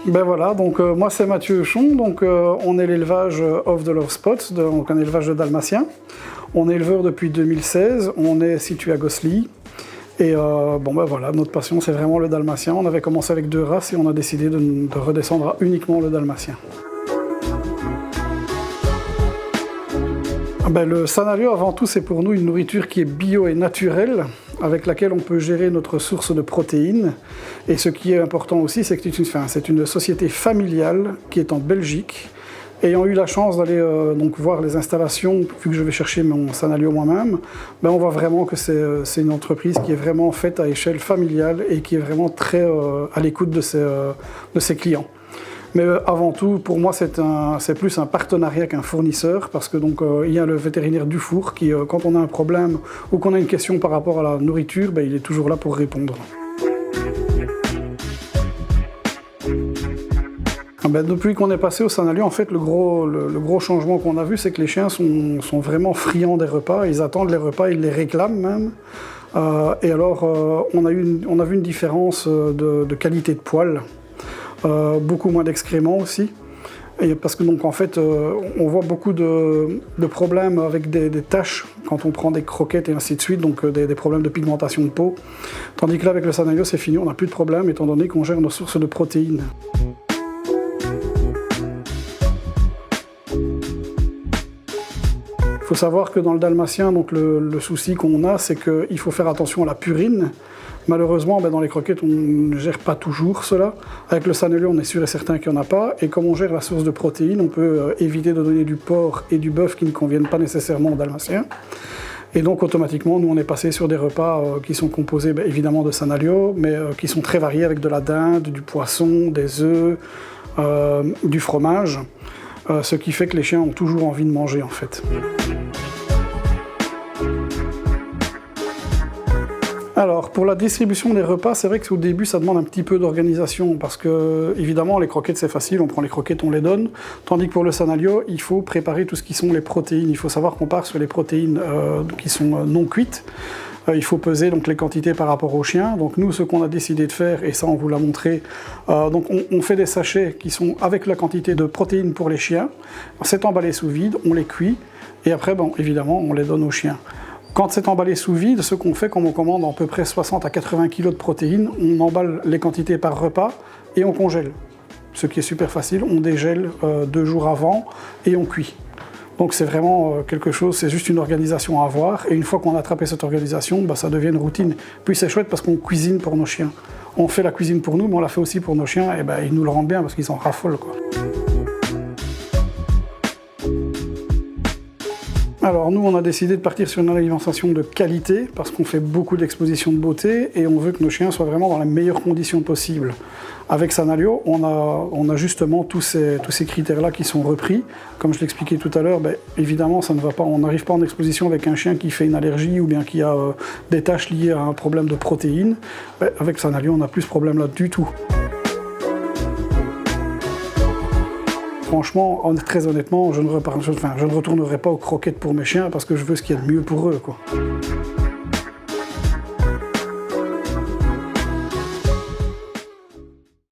Ben voilà, donc moi c'est Mathieu Euchon, donc on est l'élevage Off the Love Spot, donc un élevage de dalmatiens. On est éleveur depuis 2016, on est situé à Gosselies. Et bon ben voilà, notre passion c'est vraiment le dalmatien. On avait commencé avec 2 races et on a décidé de redescendre à uniquement le dalmatien. Ben, le Sanalio avant tout c'est pour nous une nourriture qui est bio et naturelle, avec laquelle on peut gérer notre source de protéines. Et ce qui est important aussi, c'est que c'est une société familiale qui est en Belgique. Ayant eu la chance d'aller donc voir les installations, vu que je vais chercher mon Sanalio moi-même, ben on voit vraiment que c'est une entreprise qui est vraiment faite à échelle familiale et qui est vraiment très à l'écoute de ses clients. Mais avant tout, pour moi, c'est plus un partenariat qu'un fournisseur, parce que donc il y a le vétérinaire Dufour qui, quand on a un problème ou qu'on a une question par rapport à la nourriture, ben, il est toujours là pour répondre. Ben, depuis qu'on est passé au Sanalio, en fait, le gros changement qu'on a vu, c'est que les chiens sont vraiment friands des repas. Ils attendent les repas, ils les réclament même. Et alors, on a vu une différence de qualité de poils. Beaucoup moins d'excréments aussi, et parce que donc en fait on voit beaucoup de problèmes avec des taches quand on prend des croquettes et ainsi de suite, donc des problèmes de pigmentation de peau, tandis que là avec le Sanalio c'est fini, on n'a plus de problème étant donné qu'on gère nos sources de protéines. Il faut savoir que dans le dalmatien, donc le souci qu'on a, c'est qu'il faut faire attention à la purine. Malheureusement, ben, dans les croquettes, on ne gère pas toujours cela. Avec le Sanalio, on est sûr et certain qu'il n'y en a pas. Et comme on gère la source de protéines, on peut éviter de donner du porc et du bœuf qui ne conviennent pas nécessairement aux dalmatiens. Et donc, automatiquement, nous, on est passé sur des repas qui sont composés, ben, évidemment, de Sanalio, mais qui sont très variés avec de la dinde, du poisson, des œufs, du fromage. Ce qui fait que les chiens ont toujours envie de manger, en fait. Alors, pour la distribution des repas, c'est vrai qu'au début, ça demande un petit peu d'organisation, parce que, évidemment, les croquettes, c'est facile, on prend les croquettes, on les donne, tandis que pour le Sanalio, il faut préparer tout ce qui sont les protéines. Il faut savoir qu'on part sur les protéines qui sont non cuites. Il faut peser donc les quantités par rapport aux chiens. Donc nous, ce qu'on a décidé de faire, et ça on vous l'a montré, donc on fait des sachets qui sont avec la quantité de protéines pour les chiens. C'est emballé sous vide, on les cuit, et après, bon, évidemment, on les donne aux chiens. Quand c'est emballé sous vide, ce qu'on fait, comme on commande à peu près 60 à 80 kg de protéines, on emballe les quantités par repas et on congèle. Ce qui est super facile, on dégèle 2 jours avant et on cuit. Donc c'est vraiment quelque chose, c'est juste une organisation à avoir. Et une fois qu'on a attrapé cette organisation, bah, ça devient une routine. Puis c'est chouette parce qu'on cuisine pour nos chiens. On fait la cuisine pour nous, mais on la fait aussi pour nos chiens. Et bah, ils nous le rendent bien parce qu'ils s'en raffolent, quoi. Alors nous, on a décidé de partir sur une alimentation de qualité parce qu'on fait beaucoup d'expositions de beauté et on veut que nos chiens soient vraiment dans les meilleures conditions possibles. Avec Sanalio, on a justement tous ces critères-là qui sont repris. Comme je l'expliquais tout à l'heure, ben, évidemment, ça ne va pas, on n'arrive pas en exposition avec un chien qui fait une allergie ou bien qui a des taches liées à un problème de protéines. Ben, avec Sanalio, on n'a plus ce problème-là du tout. Franchement, très honnêtement, je ne retournerai pas aux croquettes pour mes chiens parce que je veux ce qu'il y a de mieux pour eux, quoi.